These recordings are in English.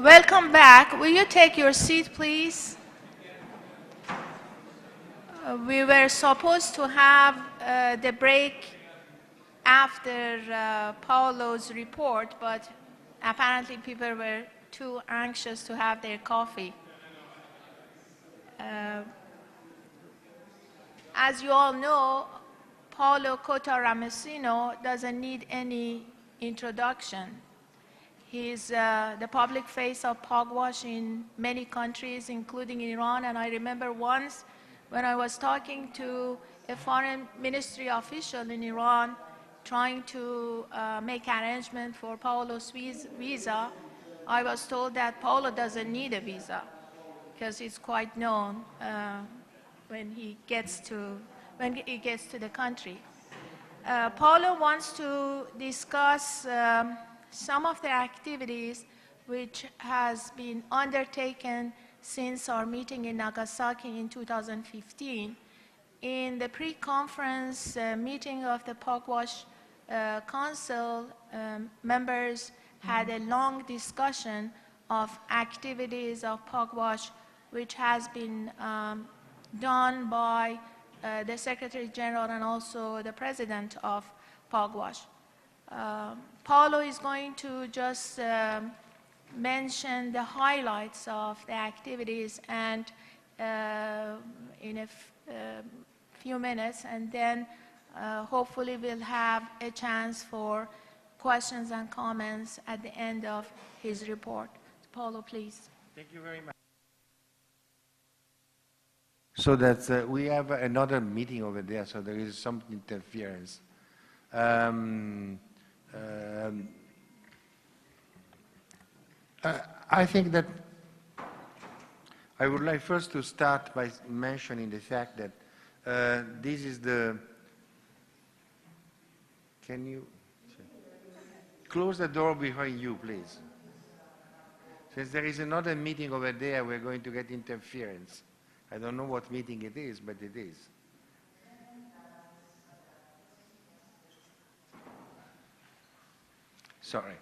Welcome back. Will you take your seat, please? We were supposed to have the break after Paolo's report, but apparently people were too anxious to have their coffee. As you all know, Paolo Cotta-Ramusino doesn't need any introduction. He's the public face of Pugwash in many countries, including Iran. And I remember once when I was talking to a foreign ministry official in Iran, trying to make arrangement for Paolo's visa, I was told that Paolo doesn't need a visa because he's quite known when he gets to the country. Paolo wants to discuss some of the activities which has been undertaken since our meeting in Nagasaki in 2015. In the pre-conference meeting of the Pugwash Council, members had a long discussion of activities of Pugwash which has been done by the Secretary General and also the President of Pugwash. Paolo is going to just mention the highlights of the activities and in a few minutes, and then hopefully we'll have a chance for questions and comments at the end of his report. Paolo, please. Thank you very much. So that we have another meeting over there, so there is some interference. I think that I would like first to start by mentioning the fact that this is the, can you close the door behind you, please? Since there is another meeting over there, we're going to get interference. I don't know what meeting it is, but it is. Sorry.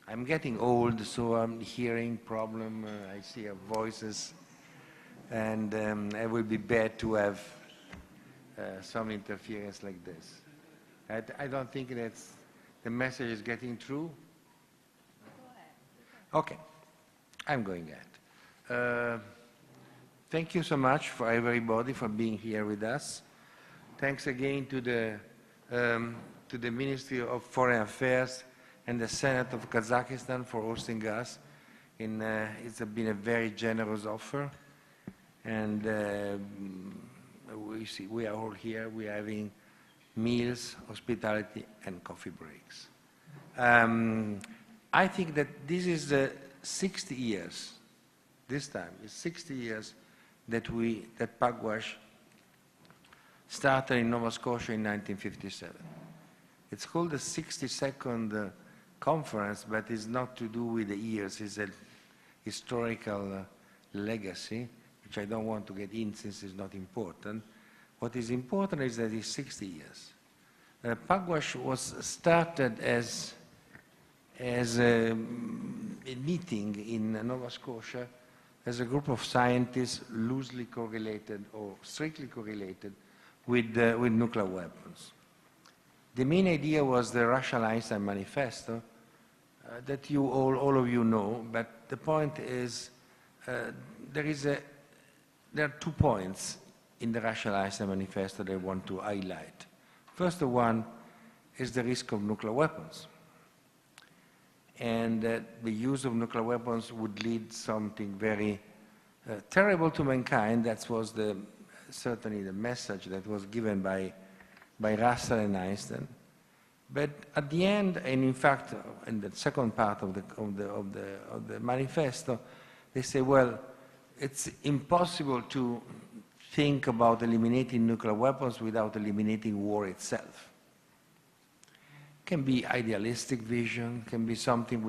I'm getting old, so I'm hearing problem. I see voices, and it would be bad to have some interference like this. I don't think that's the message is getting through. Okay, I'm going ahead. Thank you so much for everybody for being here with us. Thanks again to the Ministry of Foreign Affairs and the Senate of Kazakhstan for hosting us. It's been a very generous offer, and we are all here. We are having meals, hospitality, and coffee breaks. I think that this is 60 years. This time it's 60 years that Pugwash started in Nova Scotia in 1957. It's called the 62nd conference, but it's not to do with the years. It's a historical legacy, which I don't want to get in since it's not important. What is important is that it's 60 years. Pugwash was started as a meeting in Nova Scotia as a group of scientists loosely correlated or strictly correlated with nuclear weapons. The main idea was the Russia-Einstein Manifesto that all of you know, but the point is there are 2 points in the Russia-Einstein Manifesto that I want to highlight. First one is the risk of nuclear weapons, and that the use of nuclear weapons would lead something very terrible to mankind. That was certainly the message that was given by Russell and Einstein. But at the end, and in fact, in the second part of the manifesto, they say, well, it's impossible to think about eliminating nuclear weapons without eliminating war itself. Can be idealistic vision, can be something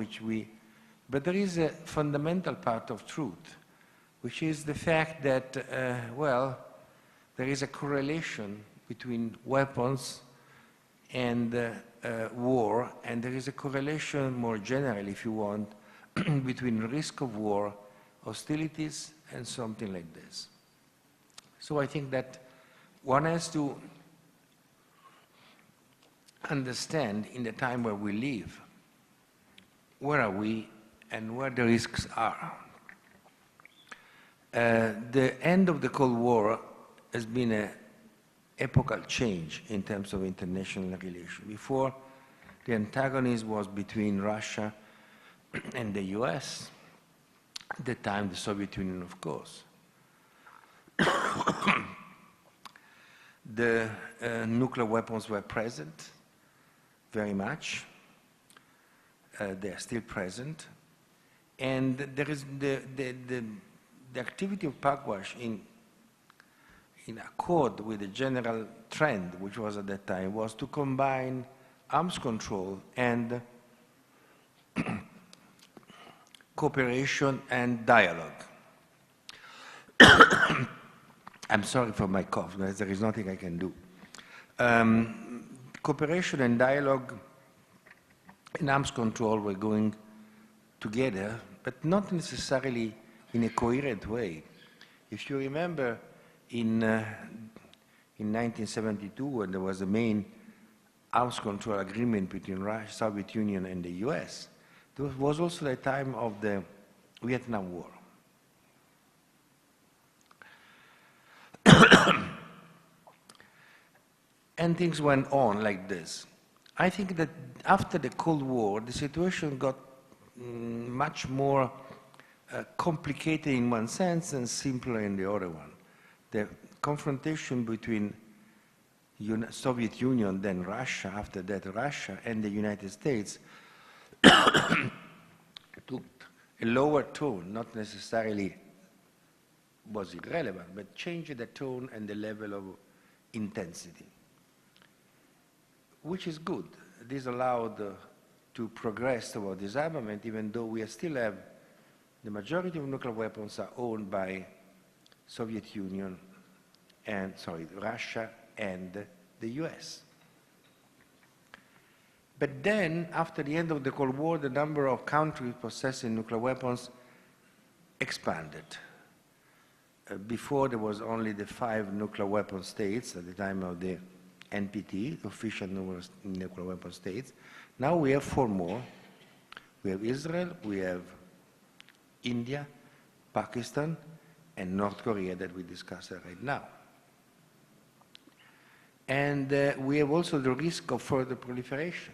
but there is a fundamental part of truth, which is the fact that, there is a correlation between weapons and war, and there is a correlation more generally, if you want, between risk of war, hostilities, and something like this. So I think that one has to understand in the time where we live, where are we and where the risks are. The end of the Cold War has been an epochal change in terms of international relations. Before, the antagonism was between Russia and the US, at the time the Soviet Union, of course. The nuclear weapons were present very much. They are still present. And there is the activity of Pugwash in accord with the general trend, which was at that time, was to combine arms control and cooperation and dialogue. I'm sorry for my cough, there is nothing I can do. Cooperation and dialogue and arms control were going together, but not necessarily in a coherent way. If you remember, in 1972, when there was the main arms control agreement between Russia, Soviet Union and the US, there was also the time of the Vietnam War. And things went on like this. I think that after the Cold War, the situation got much more complicated in one sense and simpler in the other one. The confrontation between Soviet Union, then Russia, after that Russia, and the United States took a lower tone, not necessarily was irrelevant, but changed the tone and the level of intensity, which is good. This allowed to progress toward disarmament, even though we still have the majority of nuclear weapons are owned by Soviet Union and, Russia and the US. But then, after the end of the Cold War, the number of countries possessing nuclear weapons expanded. Before, there was only the 5 nuclear weapon states at the time of the NPT, the official nuclear weapon states. Now we have 4 more. We have Israel, we have India, Pakistan, and North Korea that we discuss right now. And we have also the risk of further proliferation.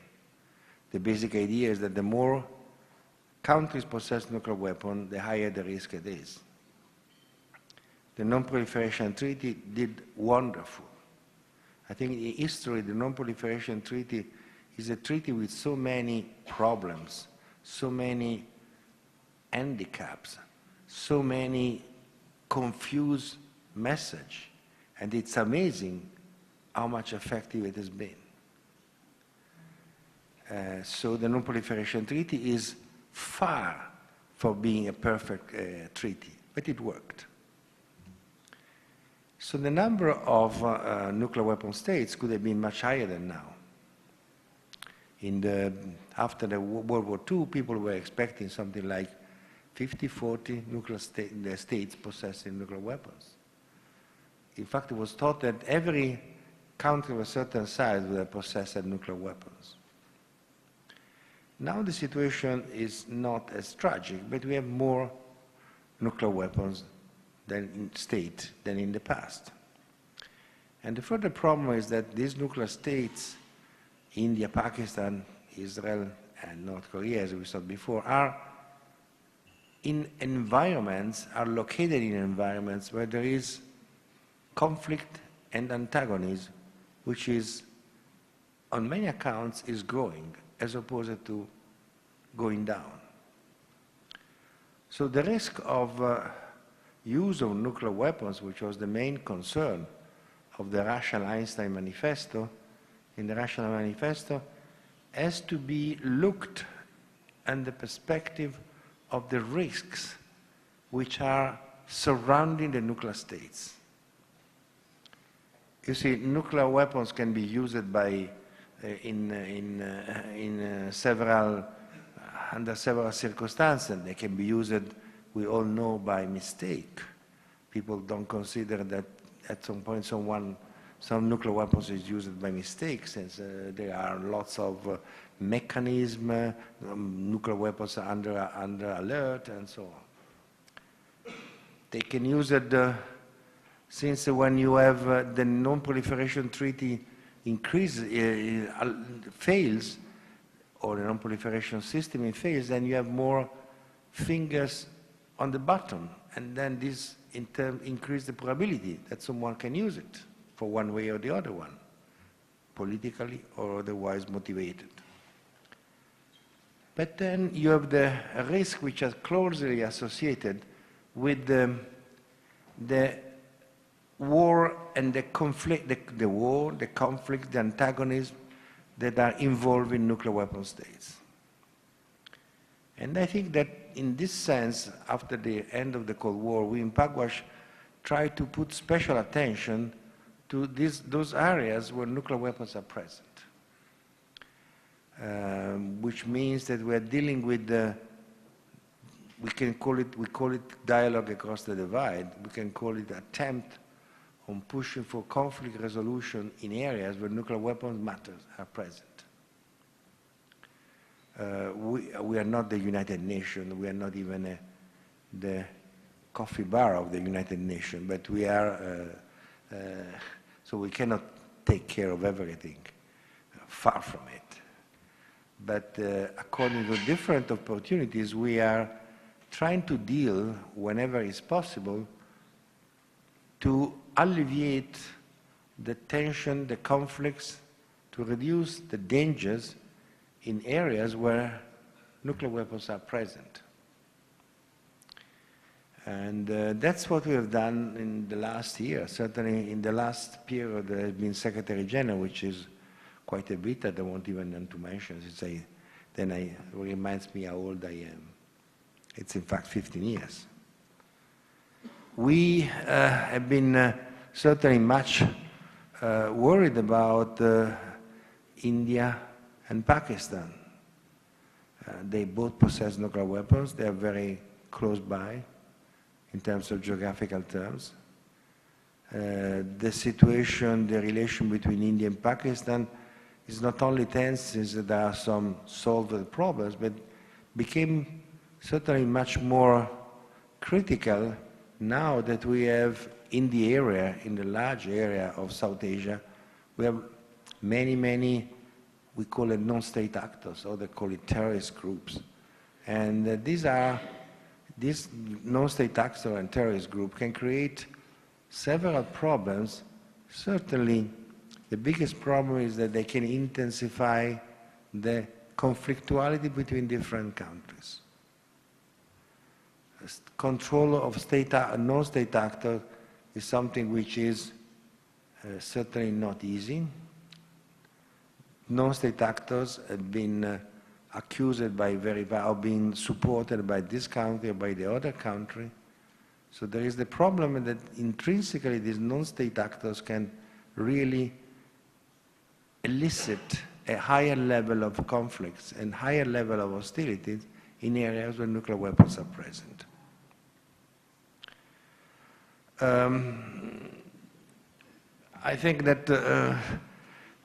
The basic idea is that the more countries possess nuclear weapons, the higher the risk it is. The Non-Proliferation Treaty did wonderful. I think in history, the Non-Proliferation Treaty is a treaty with so many problems, so many handicaps, so many confused messages, and it's amazing how much effective it has been. So the Non-Proliferation Treaty is far from being a perfect treaty, but it worked. So the number of nuclear weapon states could have been much higher than now. After the World War II, people were expecting something like 50, 40 nuclear states possessing nuclear weapons. In fact, it was thought that every country of a certain size would have possessed nuclear weapons. Now the situation is not as tragic, but we have more nuclear weapons than in the past. And the further problem is that these nuclear states, India, Pakistan, Israel, and North Korea, as we saw before, are located in environments where there is conflict and antagonism, which is, on many accounts, is growing as opposed to going down. So the risk of use of nuclear weapons, which was the main concern of the Rational-Einstein Manifesto, in the Rational Manifesto, has to be looked in the perspective of the risks which are surrounding the nuclear states. You see, nuclear weapons can be used by in several under several circumstances. They can be used, we all know, by mistake. People don't consider that at some point some nuclear weapons is used by mistake, since there are lots of mechanisms, nuclear weapons are under alert, and so on. They can use it since when you have the non-proliferation treaty fails, or the non-proliferation system fails, then you have more fingers on the button, and then this in turn increases the probability that someone can use it for one way or the other one, politically or otherwise motivated. But then you have the risk which are closely associated with the war and the conflict, the war, the conflict, the antagonism that are involved in nuclear weapon states. And I think that in this sense, after the end of the Cold War, we in Pugwash tried to put special attention to those areas where nuclear weapons are present. Which means that we are dealing with we call it dialogue across the divide. We can call it attempt on pushing for conflict resolution in areas where nuclear weapons are present. We are not the United Nations. We are not even the coffee bar of the United Nations. But we are. So we cannot take care of everything. Far from it. But according to different opportunities, we are trying to deal, whenever it's possible, to alleviate the tension, the conflicts, to reduce the dangers in areas where nuclear weapons are present. And that's what we have done in the last year. Certainly in the last period, there has been Secretary General, which is quite a bit. I don't want even to mention. It reminds me how old I am. It's in fact 15 years. We have been certainly much worried about India and Pakistan. They both possess nuclear weapons. They are very close by in terms of geographical terms. The situation, the relation between India and Pakistan is not only tense since there are some solved problems, but became certainly much more critical now that we have in the area, in the large area of South Asia, we have many, we call it non-state actors, or they call it terrorist groups. And these non-state actors and terrorist groups can create several problems. Certainly, the biggest problem is that they can intensify the conflictuality between different countries. Control of non-state actors is something which is certainly not easy. Non-state actors have been accused of being supported by this country or by the other country. So there is the problem that intrinsically these non-state actors can really elicit a higher level of conflicts and higher level of hostilities in areas where nuclear weapons are present. I think that the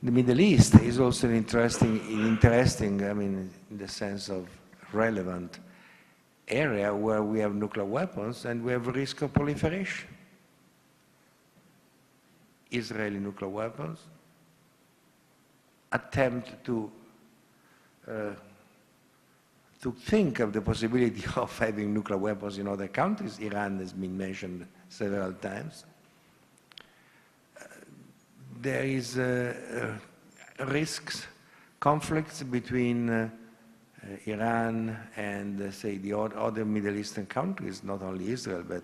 Middle East is also interesting, I mean, in the sense of relevant area where we have nuclear weapons and we have risk of proliferation. Israeli nuclear weapons, attempt to think of the possibility of having nuclear weapons in other countries. Iran has been mentioned several times. There is risks, conflicts between Iran and, say, the other Middle Eastern countries, not only Israel, but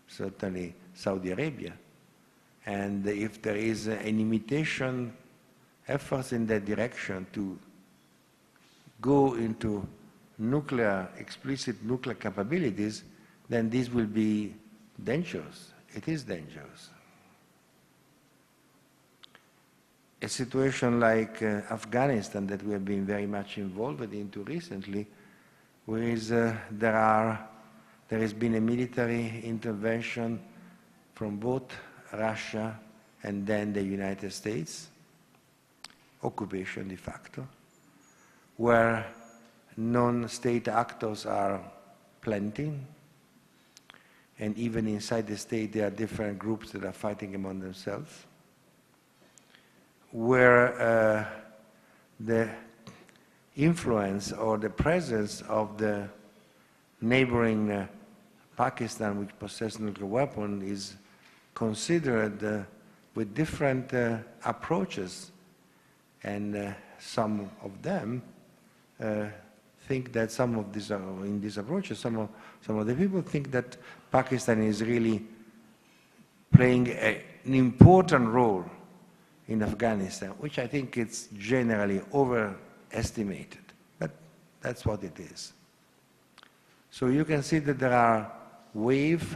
certainly Saudi Arabia. And if there is an imitation efforts in that direction to go into explicit nuclear capabilities, then this will be dangerous. It is dangerous. A situation like Afghanistan that we have been very much involved into recently there has been a military intervention from both Russia and then the United States, occupation de facto, where non-state actors are plenty, and even inside the state there are different groups that are fighting among themselves, where the influence or the presence of the neighboring Pakistan, which possesses nuclear weapons, is considered with different approaches, and some of them think that some of these in these approaches, some of the people think that Pakistan is really playing an important role in Afghanistan, which I think it's generally overestimated, but that's what it is. So you can see that there are waves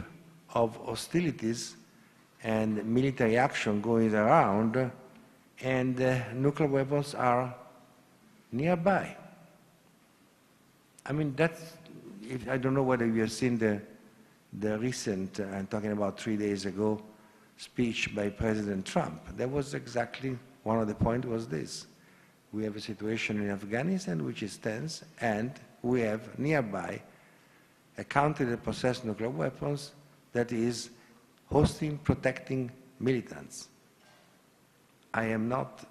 of hostilities and military action going around, and nuclear weapons are nearby. I mean, I don't know whether you have seen the recent, I'm talking about 3 days ago, speech by President Trump. That was exactly one of the points was this. We have a situation in Afghanistan which is tense, and we have nearby a country that possesses nuclear weapons that is hosting, protecting militants. I am not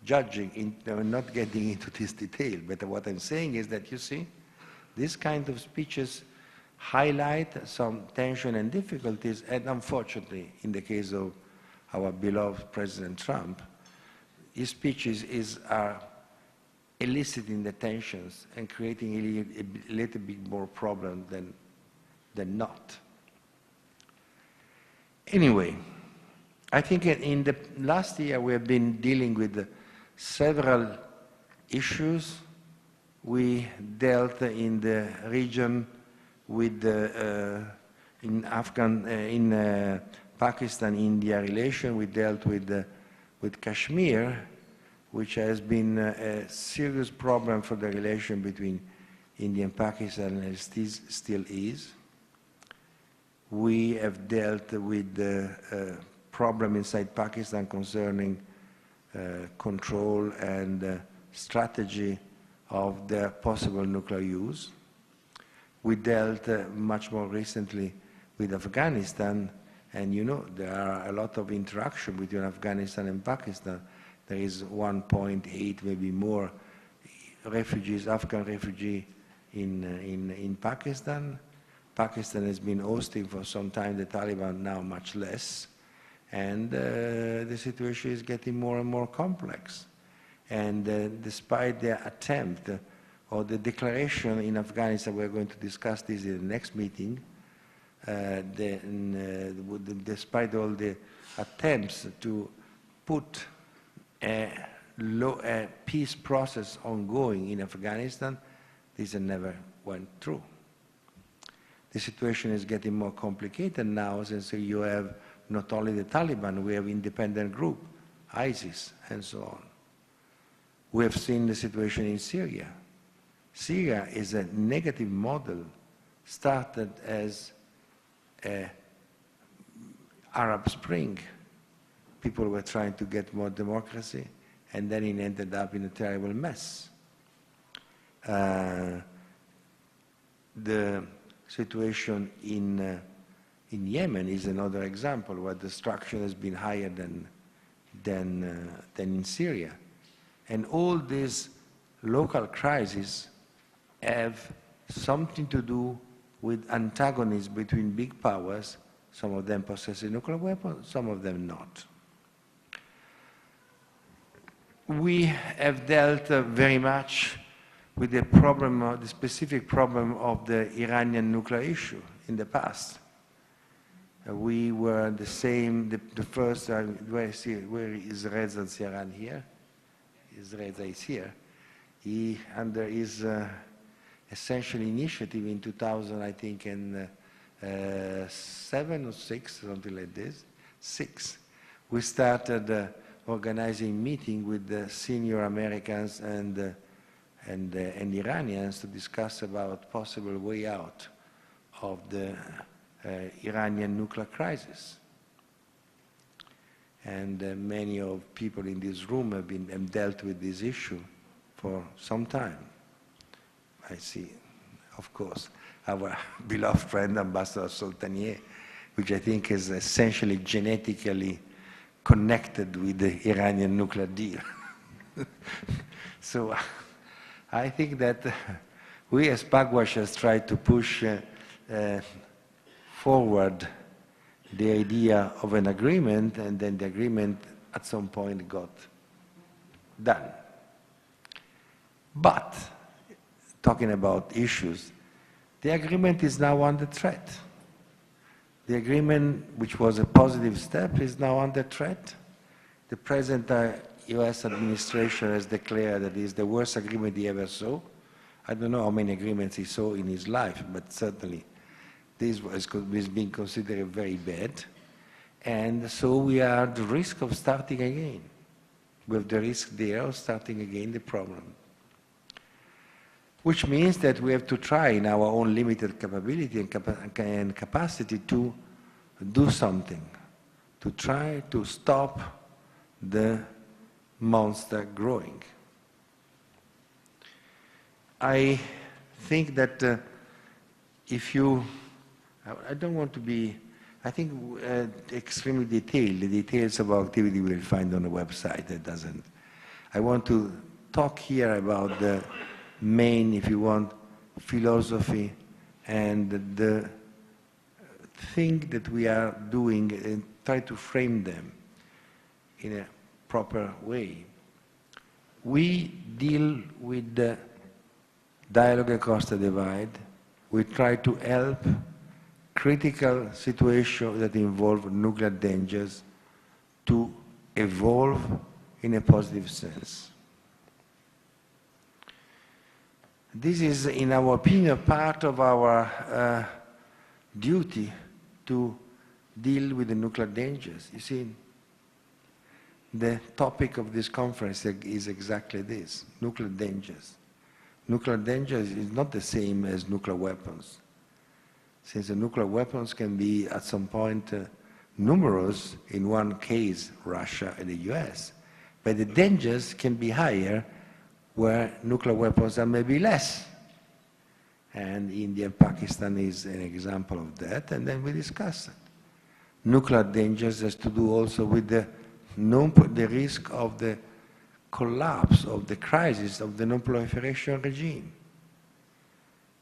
judging, I'm not getting into this detail, but what I'm saying is that, you see, this kind of speeches highlight some tension and difficulties, and unfortunately, in the case of our beloved President Trump, his speeches are eliciting the tensions and creating a little bit more problem than not. Anyway, I think in the last year we have been dealing with several issues. We dealt in the region with in Pakistan-India relation. We dealt with Kashmir, which has been a serious problem for the relation between India and Pakistan, and still is. We have dealt with the problem inside Pakistan concerning control and strategy of their possible nuclear use. We dealt much more recently with Afghanistan, and you know there are a lot of interaction between Afghanistan and Pakistan. There is 1.8, maybe more, refugees, Afghan refugees in Pakistan. Pakistan has been hosting for some time the Taliban, now much less, and the situation is getting more and more complex. And despite their attempt or the declaration in Afghanistan, we're going to discuss this in the next meeting, despite all the attempts to put a peace process ongoing in Afghanistan, this never went through. The situation is getting more complicated now, since you have not only the Taliban, we have independent group, ISIS, and so on. We have seen the situation in Syria. Syria is a negative model, started as an Arab Spring. People were trying to get more democracy, and then it ended up in a terrible mess. The situation in Yemen is another example where destruction has been higher than in Syria. And all these local crises have something to do with antagonism between big powers, some of them possessing nuclear weapons, some of them not. We have dealt very much with the problem, the specific problem of the Iranian nuclear issue in the past. We were the same, the first, where is Reza Ziaran here? Reza is here. He, under his essential initiative in 2000, I think, in 7 or 6, something like this, 6, we started organizing meeting with the senior Americans and and Iranians to discuss about possible way out of the Iranian nuclear crisis. And many of people in this room have dealt with this issue for some time. I see, of course, our beloved friend Ambassador Soltanier, which I think is essentially genetically connected with the Iranian nuclear deal. So I think that we as Pugwashers tried to push forward the idea of an agreement, and then the agreement at some point got done. But, talking about issues, the agreement is now under threat. The agreement, which was a positive step, is now under threat. The present US administration has declared that it is the worst agreement he ever saw. I don't know how many agreements he saw in his life, but certainly this is being considered very bad. And so we are at the risk of starting again. We have the risk there of starting again the problem. Which means that we have to try in our own limited capability and capacity to do something, to try to stop the monster growing. I think that if you, I don't want to be, I think extremely detailed. The details of our activity we'll find on the website. That doesn't. I want to talk here about the main, if you want, philosophy and the thing that we are doing and try to frame them in a proper way. We deal with the dialogue across the divide. We try to help critical situations that involve nuclear dangers to evolve in a positive sense. This is, in our opinion, part of our duty to deal with the nuclear dangers. You see, the topic of this conference is exactly this, nuclear dangers. Nuclear dangers is not the same as nuclear weapons, since the nuclear weapons can be at some point numerous, in one case Russia and the US, but the dangers can be higher where nuclear weapons are maybe less. And India and Pakistan is an example of that, and then we discuss it. Nuclear dangers has to do also with the risk of the collapse of the crisis of the non-proliferation regime.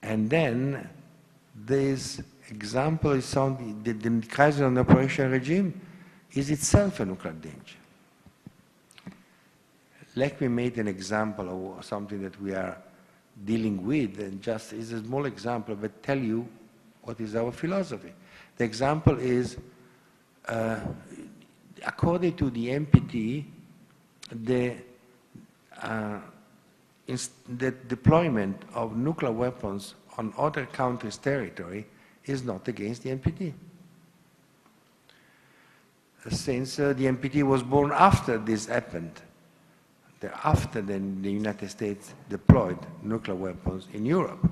And then this example is something, the crisis of the non-proliferation regime is itself a nuclear danger. Let me make an example of something that we are dealing with, and just is a small example, but tell you what is our philosophy. The example is, according to the NPT, the deployment of nuclear weapons on other countries' territory is not against the NPT. Since the NPT was born after this happened, after the United States deployed nuclear weapons in Europe.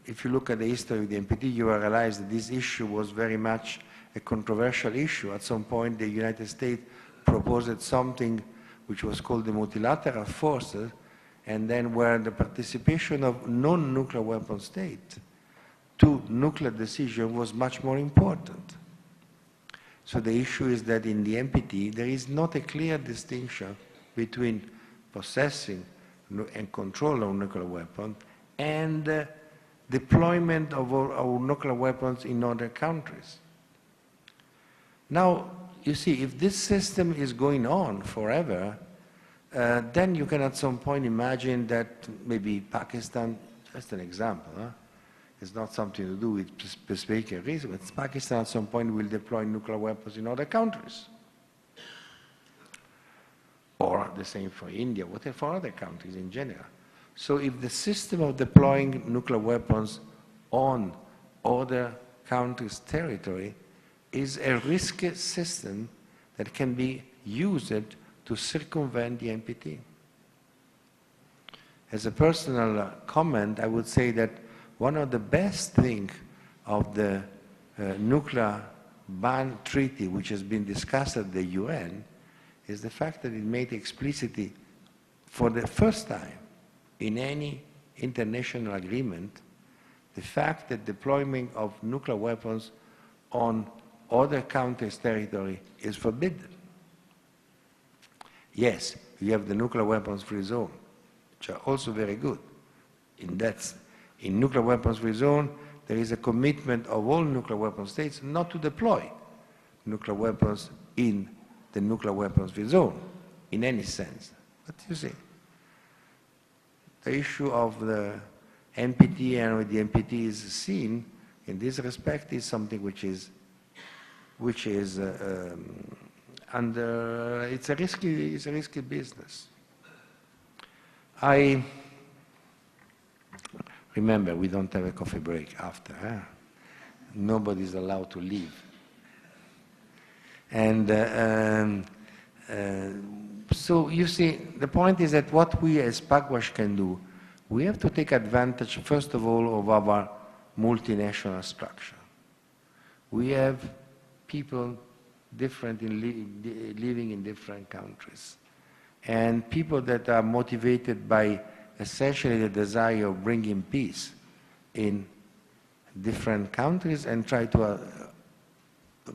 If you look at the history of the NPT, you will realize that this issue was very much a controversial issue. At some point, the United States proposed something which was called the multilateral forces, and then where the participation of non-nuclear weapon states to nuclear decision was much more important. So the issue is that in the NPT, there is not a clear distinction between possessing and control of nuclear weapons and deployment of our nuclear weapons in other countries. Now, you see, if this system is going on forever, then you can at some point imagine that maybe Pakistan, just an example, it's not something to do with specific reasons, but Pakistan at some point will deploy nuclear weapons in other countries. Or the same for India, whatever, for other countries in general. So if the system of deploying nuclear weapons on other countries' territory is a risky system that can be used to circumvent the NPT. As a personal comment, I would say that one of the best things of the nuclear ban treaty, which has been discussed at the UN, is the fact that it made explicitly, for the first time in any international agreement, the fact that deployment of nuclear weapons on other countries' territory is forbidden. Yes, you have the nuclear weapons-free zone, which are also very good. In nuclear weapons-free zone, there is a commitment of all nuclear weapon states not to deploy nuclear weapons in the nuclear weapons-free zone, in any sense. But you see, the issue of the NPT and the NPT is seen in this respect is something which is under, it's a risky business. I remember we don't have a coffee break after. Huh? Nobody's allowed to leave. And so you see, the point is that what we as Pugwash can do, we have to take advantage, first of all, of our multinational structure. We have people different living in different countries, and people that are motivated by essentially the desire of bringing peace in different countries and try to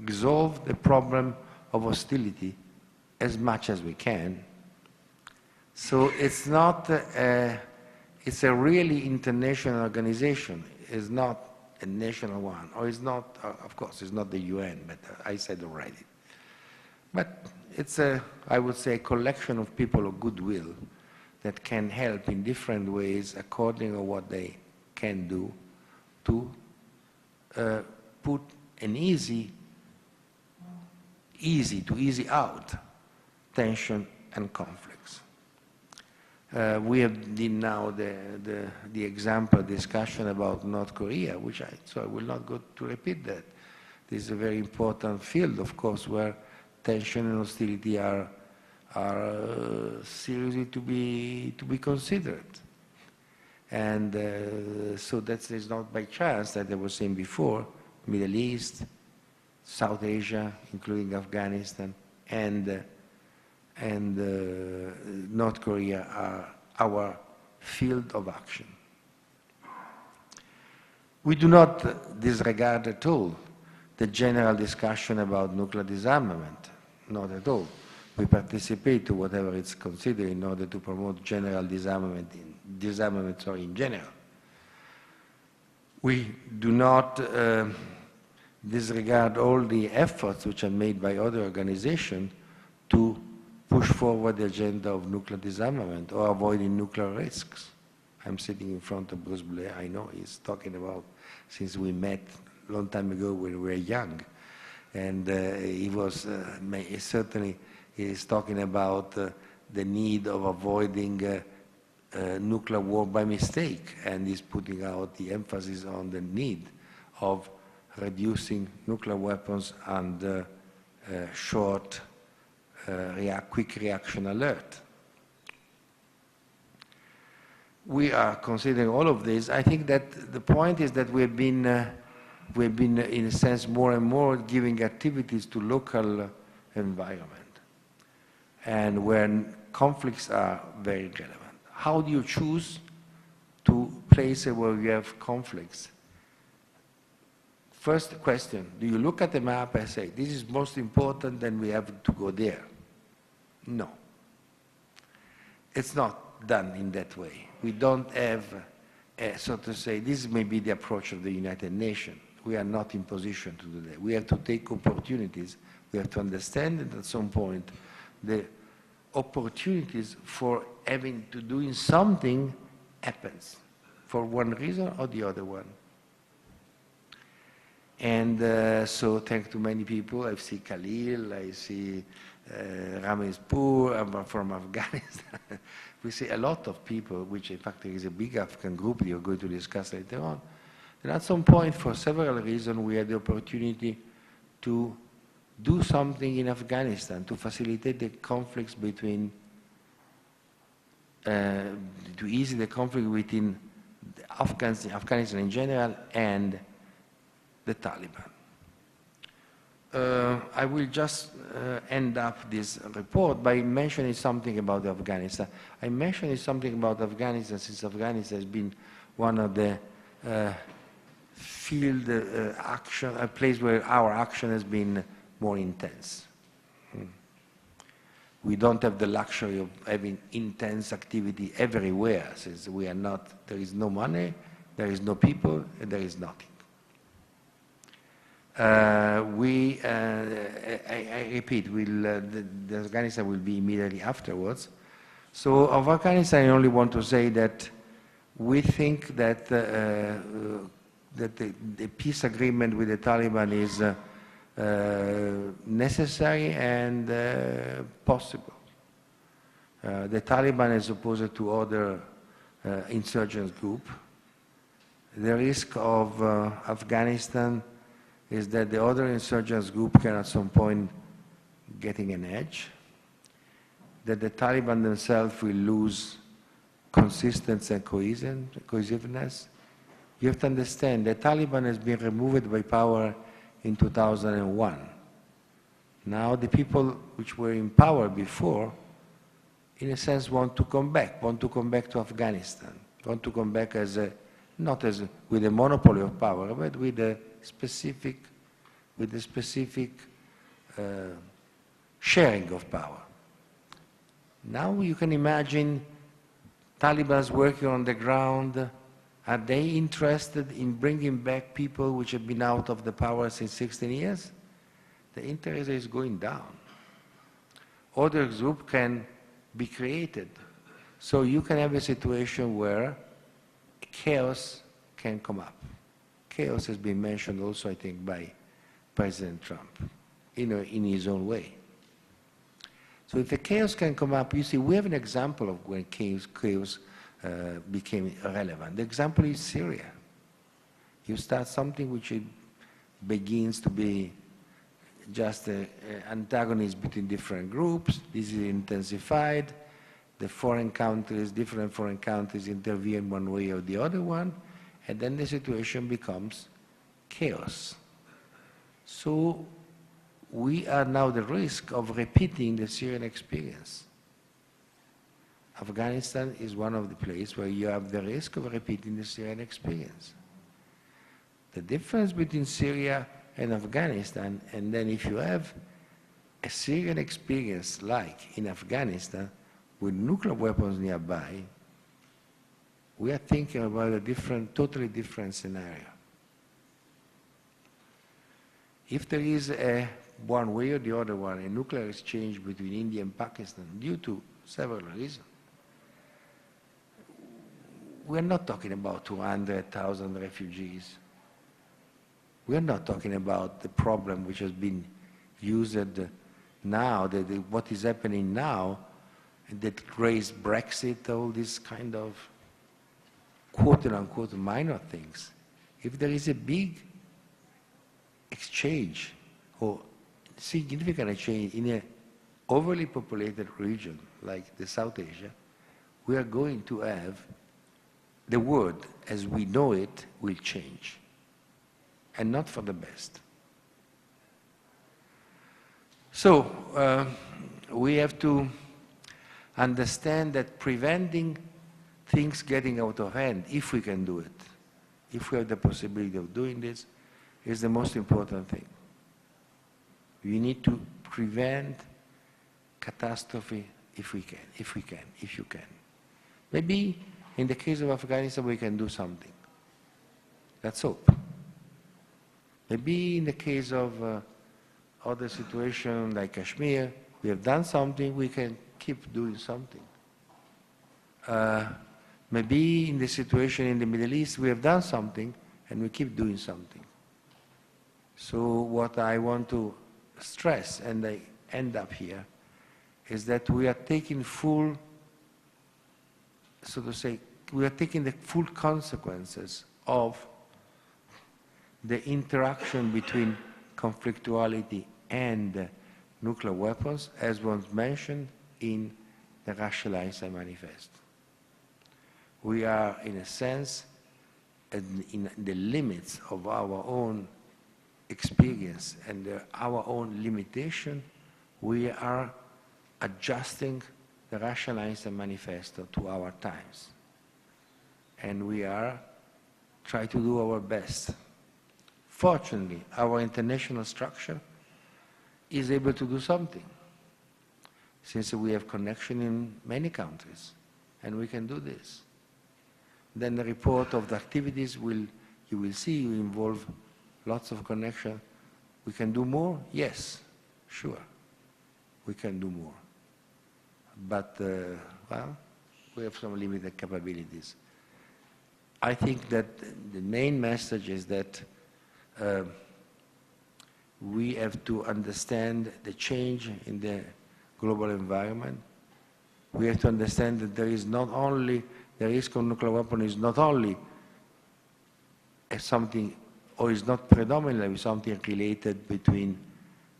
resolve the problem of hostility as much as we can. So it's not, it's a really international organization. It's not a national one, or it's not, of course, it's not the UN, but I said already. But it's a, I would say, a collection of people of goodwill that can help in different ways according to what they can do to put an easy out tension and conflicts. We have did now the example discussion about North Korea, so I will not go to repeat that. This is a very important field, of course, where tension and hostility are seriously to be considered. And so that is not by chance that I was saying before, Middle East, South Asia, including Afghanistan, and North Korea are our field of action. We do not disregard at all the general discussion about nuclear disarmament, not at all. We participate to whatever it's considered in order to promote general disarmament in general. We do not disregard all the efforts which are made by other organizations to push forward the agenda of nuclear disarmament or avoiding nuclear risks. I'm sitting in front of Bruce Blair. I know he's talking about, since we met a long time ago when we were young, and he was certainly is talking about the need of avoiding nuclear war by mistake, and he's putting out the emphasis on the need of reducing nuclear weapons and short, quick reaction alert. We are considering all of this. I think that the point is that we've been in a sense more and more giving activities to local environment, and when conflicts are very relevant. How do you choose to places where you have conflicts? First question, do you look at the map and say, this is most important, then we have to go there? No. It's not done in that way. We don't have, so to say, this may be the approach of the United Nations. We are not in position to do that. We have to take opportunities. We have to understand that at some point the opportunities for having to doing something happens for one reason or the other one. And so thanks to many people, I see Khalil, I see Ramezpur, I'm from Afghanistan. We see a lot of people, which in fact there is a big African group you're going to discuss later on. And at some point, for several reasons, we had the opportunity to do something in Afghanistan to facilitate the conflicts between to ease the conflict between Afghanistan in general and the Taliban. I will just end up this report by mentioning something about Afghanistan. I mentioned something about Afghanistan since Afghanistan has been one of the field action, a place where our action has been more intense. We don't have the luxury of having intense activity everywhere, since we are not, there is no money, there is no people, and there is nothing. I repeat, the Afghanistan will be immediately afterwards. So of Afghanistan, I only want to say that we think that, that the peace agreement with the Taliban is necessary and possible. The Taliban is opposed to other insurgent groups. The risk of Afghanistan is that the other insurgents group can at some point getting an edge, that the Taliban themselves will lose consistency and cohesiveness. You have to understand, the Taliban has been removed by power in 2001. Now the people which were in power before, in a sense, want to come back to Afghanistan, want to come back as a, not as a, with a monopoly of power, but with a specific sharing of power. Now you can imagine Taliban's working on the ground. Are they interested in bringing back people which have been out of the power since 16 years? The interest is going down. Other groups can be created. So you can have a situation where chaos can come up. Chaos has been mentioned also, I think, by President Trump, in his own way. So if the chaos can come up, you see, we have an example of when chaos became relevant. The example is Syria. You start something which begins to be just an antagonism between different groups. This is intensified. The foreign countries, different foreign countries intervene one way or the other one, and then the situation becomes chaos. So we are now at the risk of repeating the Syrian experience. Afghanistan is one of the places where you have the risk of repeating the Syrian experience. The difference between Syria and Afghanistan, and then if you have a Syrian experience like in Afghanistan with nuclear weapons nearby, we are thinking about a totally different scenario. If there is one way or the other one, a nuclear exchange between India and Pakistan due to several reasons, we are not talking about 200,000 refugees. We are not talking about the problem which has been used now, what is happening now, that raised Brexit, all these kind of quote-unquote minor things. If there is a big exchange or significant exchange in an overly populated region like the South Asia, we are going to have the world as we know it will change, and not for the best. So we have to understand that preventing things getting out of hand, if we can do it, if we have the possibility of doing this, is the most important thing. We need to prevent catastrophe if you can. Maybe in the case of Afghanistan we can do something. Let's hope. Maybe in the case of other situations like Kashmir, we have done something, we can keep doing something. Maybe in the situation in the Middle East we have done something and we keep doing something. So what I want to stress, and I end up here, is that we are taking full, so to say, we are taking the full consequences of the interaction between conflictuality and nuclear weapons, as was mentioned in the Rationalized Manifesto. we are, in a sense, in the limits of our own experience and our own limitation, we are adjusting the Russian Einstein Manifesto to our times. And we are trying to do our best. Fortunately, our international structure is able to do something, since we have connection in many countries, and we can do this. Then the report of the activities you will see, will involve lots of connection. We can do more? Yes, sure, we can do more. But, well, we have some limited capabilities. I think that the main message is that we have to understand the change in the global environment. We have to understand that there is not only, the risk of nuclear weapon is not only something, or is not predominantly something related between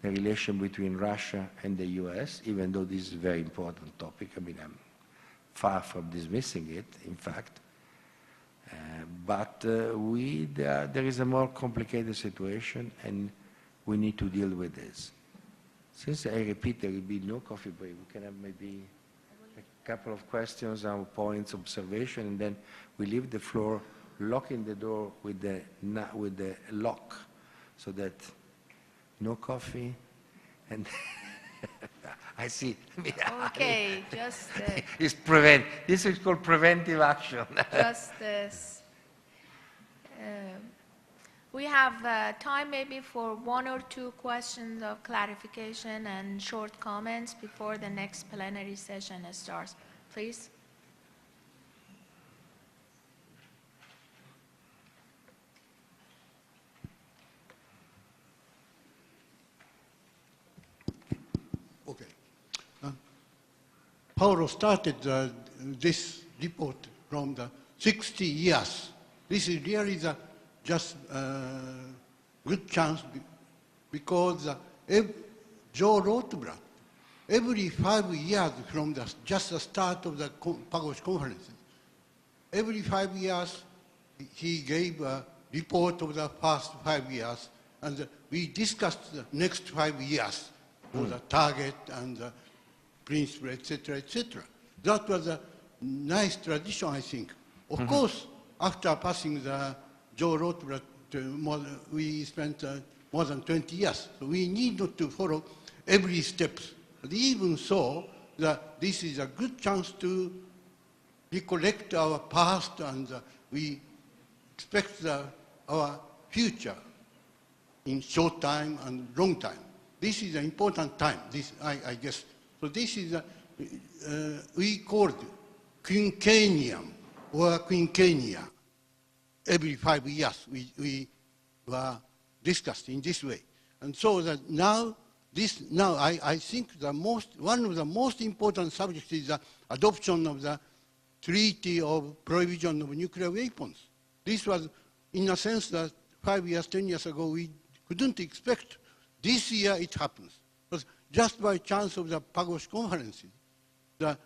the relation between Russia and the US, even though this is a very important topic. I mean, I'm far from dismissing it, in fact. But there is a more complicated situation, and we need to deal with this. Since I repeat, there will be no coffee break, we can have maybe a couple of questions or points, observation, and then we leave the floor, locking the door with the lock, so that no coffee, and I see. Okay, just... This is called preventive action. Just this. We have time maybe for 1 or 2 questions of clarification and short comments before the next plenary session starts. Please. Okay. Paolo started this report from the 60 years. This is really the just good chance because Joe Rothblatt, every 5 years from just the start of the Pugwash conferences, every 5 years he gave a report of the past 5 years, and we discussed the next 5 years for the target and the principle, etc., etc. That was a nice tradition, I think. Of course, after passing the Joe Rothblatt, we spent more than 20 years. So we need not to follow every step. But even so, this is a good chance to recollect our past, and we expect our future in short time and long time. This is an important time, I guess. So this is, we called quinquennium or quinquennia. Every 5 years we were discussed in this way. And so that now I think one of the most important subjects is the adoption of the Treaty of Prohibition of Nuclear Weapons. This was, in a sense, that 5 years, 10 years ago, we couldn't expect. This year it happens. But just by chance of the Pugwash conferences, the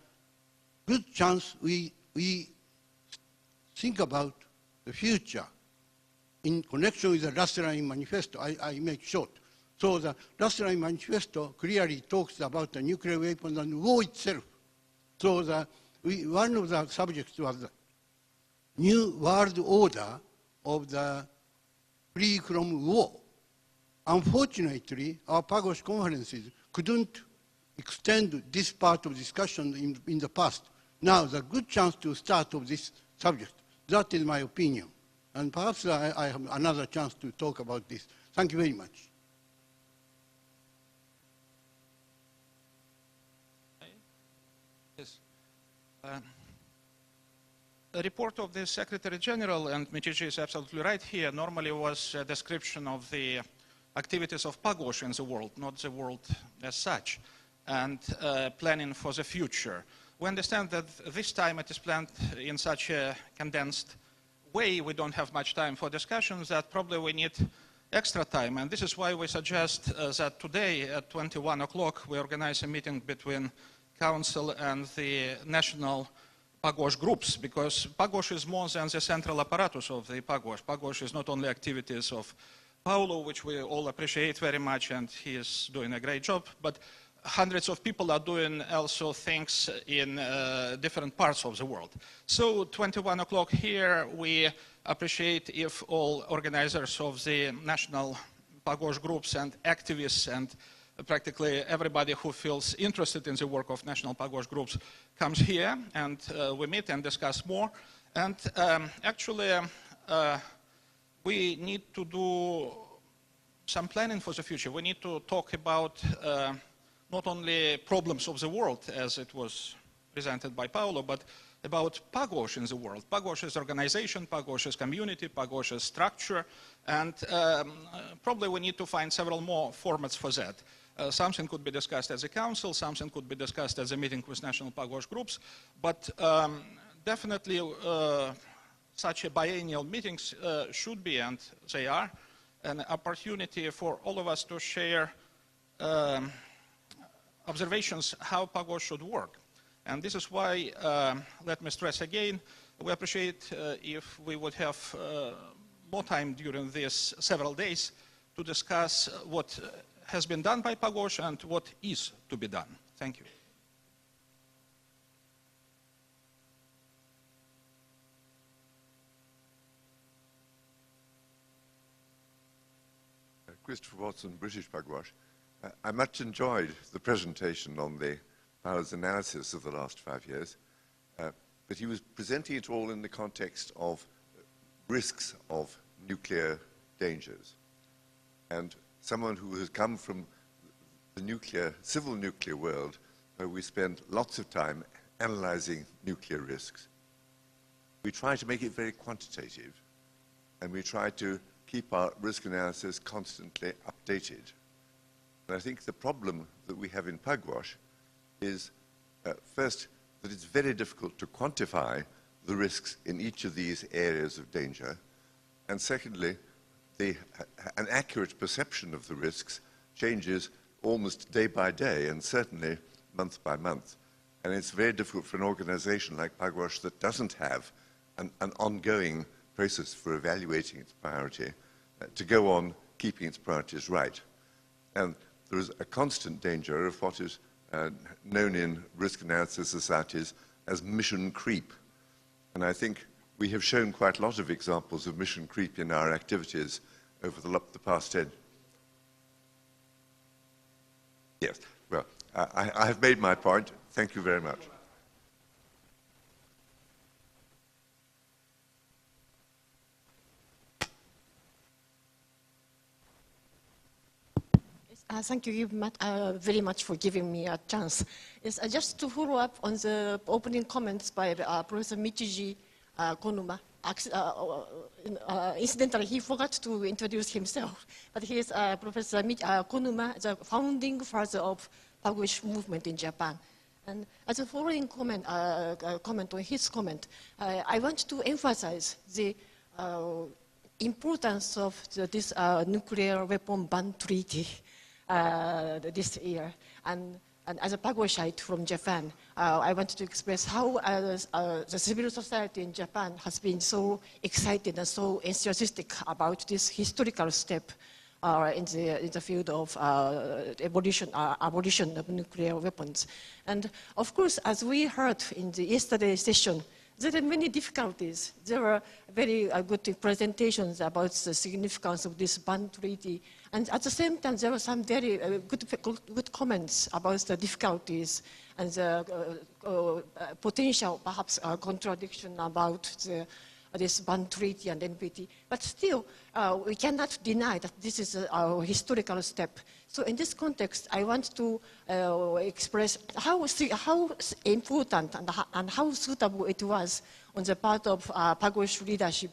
good chance we think about the future in connection with the Lotfian Manifesto. I make short. So the Lotfian Manifesto clearly talks about the nuclear weapons and war itself. So one of the subjects was the new world order of the free from war. Unfortunately, our Pugwash conferences couldn't extend this part of discussion in the past. Now, the good chance to start of this subject. That is my opinion. And perhaps I have another chance to talk about this. Thank you very much. Yes. The report of the Secretary General, and Michichi is absolutely right here, normally was a description of the activities of Pugwash in the world, not the world as such, and planning for the future. We understand that this time it is planned in such a condensed way. We don't have much time for discussions, that probably we need extra time. And this is why we suggest that today at 21 o'clock we organize a meeting between Council and the national Pugwash groups, because Pugwash is more than the central apparatus of the Pugwash. Pugwash is not only activities of Paolo, which we all appreciate very much, and he is doing a great job, but hundreds of people are doing also things in different parts of the world. So 21 o'clock here, we appreciate if all organizers of the national Pugwash groups and activists and practically everybody who feels interested in the work of national Pugwash groups comes here, and we meet and discuss more. And actually, we need to do some planning for the future. We need to talk about not only problems of the world, as it was presented by Paolo, but about Pugwash in the world. Pugwash is organization, Pugwash is community, Pugwash is structure, and probably we need to find several more formats for that. Something could be discussed as a council, something could be discussed as a meeting with national Pugwash groups, but definitely such a biennial meetings should be, and they are, an opportunity for all of us to share observations how Pugwash should work. And this is why, let me stress again, we appreciate if we would have more time during these several days to discuss what has been done by Pugwash and what is to be done. Thank you. Christopher Watson, British Pugwash. I much enjoyed the presentation on the Paolo's analysis of the last 5 years, but he was presenting it all in the context of risks of nuclear dangers. And someone who has come from the civil nuclear world, where we spend lots of time analyzing nuclear risks, we try to make it very quantitative, and we try to keep our risk analysis constantly updated. And I think the problem that we have in Pugwash is, first, that it's very difficult to quantify the risks in each of these areas of danger, and secondly, an accurate perception of the risks changes almost day by day, and certainly month by month. And it's very difficult for an organization like Pugwash that doesn't have an ongoing process for evaluating its priority to go on keeping its priorities right. And there is a constant danger of what is known in risk analysis societies as mission creep. And I think we have shown quite a lot of examples of mission creep in our activities over the past 10. Yes, well, I have made my point. Thank you very much. Thank you very much for giving me a chance. Just to follow up on the opening comments by Professor Michiji Konuma. Incidentally, he forgot to introduce himself, but he is Professor Konuma, the founding father of Pugwash movement in Japan. And as a following comment, on his comment, I want to emphasize the importance of this nuclear weapon ban treaty this year. And as a Pugwashite from Japan, I want to express how the civil society in Japan has been so excited and so enthusiastic about this historical step in the field of abolition of nuclear weapons. And of course, as we heard in the yesterday's session, there are many difficulties. There were very good presentations about the significance of this ban treaty. And at the same time, there were some very good comments about the difficulties and the potential, perhaps, contradiction about this ban treaty and NPT. But still, we cannot deny that this is a historical step. So in this context, I want to express how important and how suitable it was on the part of Pugwash leadership,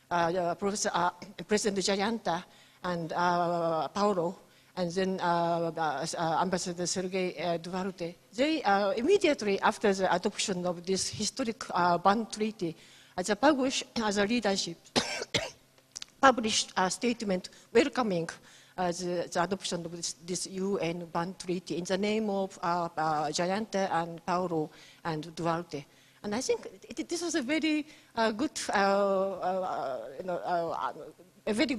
President Jayanta and Paolo, and then Ambassador Sergei Duarte. They immediately after the adoption of this historic ban treaty, the Pugwash as a leadership published a statement welcoming the adoption of this UN ban treaty in the name of Jayanta and Paolo and Duarte. And I think this was a very good, a very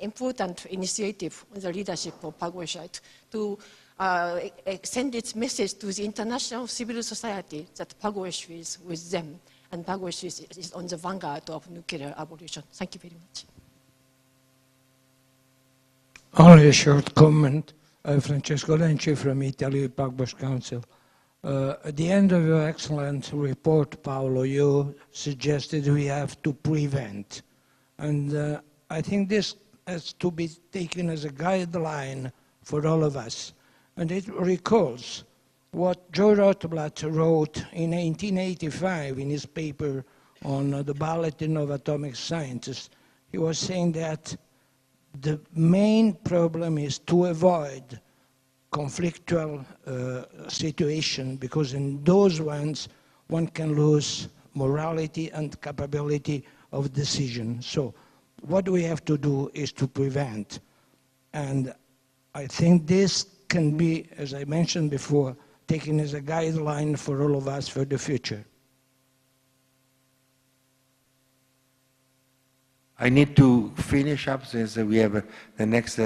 important initiative in the leadership of Pugwash to send its message to the international civil society that Pugwash is with them, and Pugwash is on the vanguard of nuclear abolition. Thank you very much. Only a short comment. Francesco Lenci from Italy, Pugwash Council. At the end of your excellent report, Paolo, you suggested we have to prevent. And I think this has to be taken as a guideline for all of us. And it recalls what Joe Rothblatt wrote in 1885 in his paper on the Bulletin of Atomic Scientists. He was saying that the main problem is to avoid conflictual situation, because in those ones one can lose morality and capability of decision. So what we have to do is to prevent. And I think this can be, as I mentioned before, taken as a guideline for all of us for the future. I need to finish up since we have the next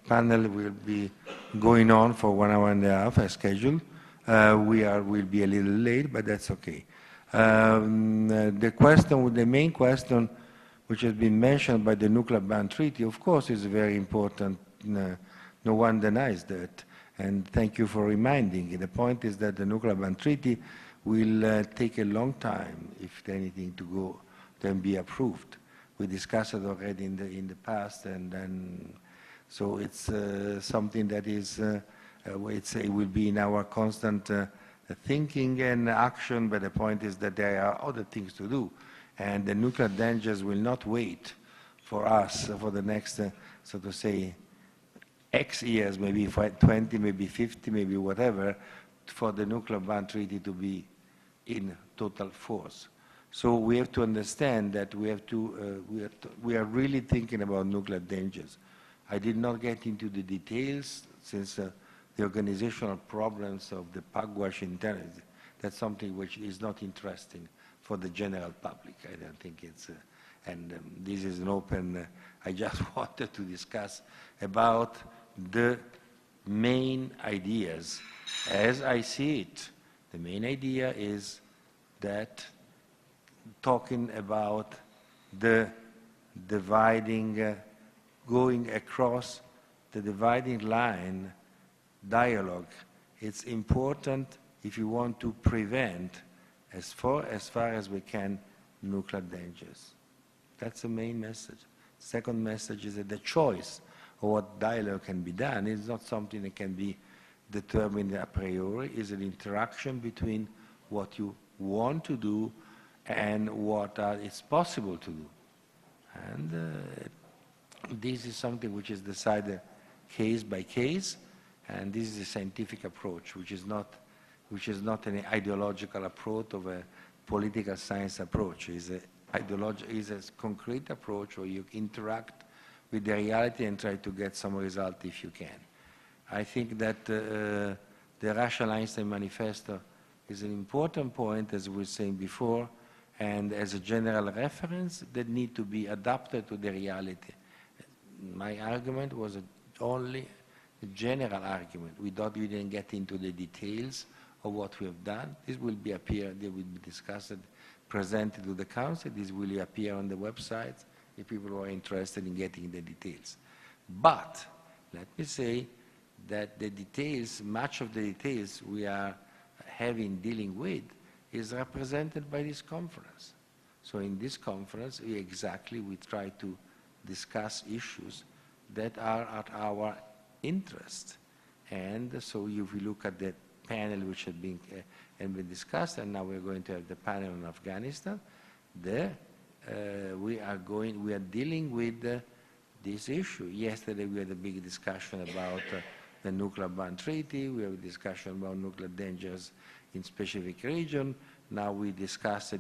panel will be going on for 1 hour and a half as scheduled. We'll be a little late, but that's okay. The main question, which has been mentioned by the Nuclear Ban Treaty, of course, is very important. No one denies that. And thank you for reminding it. The point is that the Nuclear Ban Treaty will take a long time, if anything, to go and be approved. We discussed it already in the past, and then so it's something that is, it will be in our constant thinking and action. But the point is that there are other things to do, and the nuclear dangers will not wait for us for the next, so to say, X years, maybe 20, maybe 50, maybe whatever, for the Nuclear Ban Treaty to be in total force. So we have to understand that we are really thinking about nuclear dangers. I did not get into the details since the organizational problems of the Pugwash intelligence. That's something which is not interesting for the general public. I don't think it's, this is an open, I just wanted to discuss about the main ideas. As I see it, the main idea is that talking about the dividing, going across the dividing line dialogue. It's important if you want to prevent, as far as we can, nuclear dangers. That's the main message. Second message is that the choice of what dialogue can be done is not something that can be determined a priori. It's an interaction between what you want to do and what is possible to do. And this is something which is decided case by case, and this is a scientific approach, which is not an ideological approach of a political science approach. It's a concrete approach where you interact with the reality and try to get some result if you can. I think that the Rational Einstein Manifesto is an important point, as we were saying before, and as a general reference that need to be adapted to the reality. My argument was only a general argument. We didn't get into the details of what we have done. This will be they will be discussed, presented to the Council. This will appear on the website if people are interested in getting the details. But let me say that the details, much of the details we are dealing with, is represented by this conference. So in this conference, we try to discuss issues that are at our interest. And so if we look at the panel which had been discussed, and now we're going to have the panel on Afghanistan, we are dealing with this issue. Yesterday we had a big discussion about the Nuclear Ban Treaty. We have a discussion about nuclear dangers in specific region. Now we discussed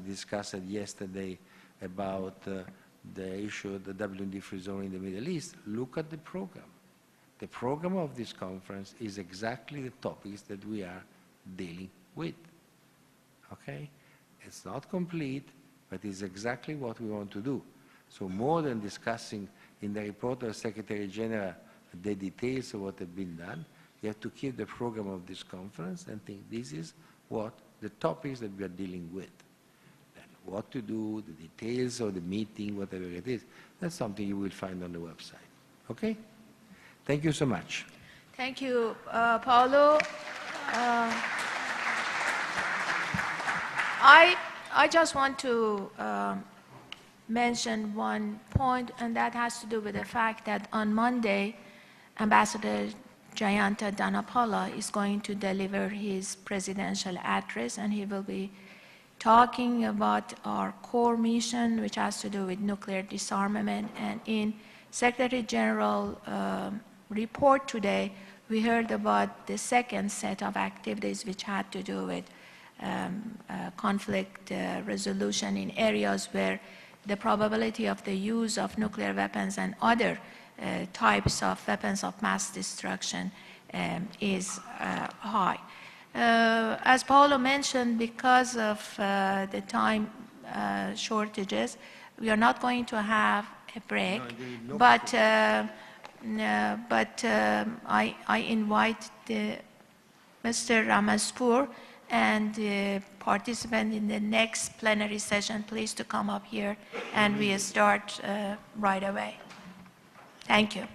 yesterday about the issue of the WMD-free zone in the Middle East. Look at the program. The program of this conference is exactly the topics that we are dealing with. Okay? It's not complete, but it's exactly what we want to do. So more than discussing in the report of the Secretary General the details of what has been done, you have to keep the program of this conference and think this is what the topics that we are dealing with. Then what to do, the details of the meeting, whatever it is, that's something you will find on the website. Okay? Thank you so much. Thank you, Paolo. I just want to mention one point, and that has to do with the fact that on Monday, Ambassador Jayanta Dhanapala is going to deliver his presidential address, and he will be talking about our core mission, which has to do with nuclear disarmament. And in Secretary General report today, we heard about the second set of activities which had to do with conflict resolution in areas where the probability of the use of nuclear weapons and other types of weapons of mass destruction is high. As Paolo mentioned, because of the time shortages, we are not going to have a break, but I invite Mr. Ramaspur and the participant in the next plenary session, please to come up here, and we start right away. Thank you.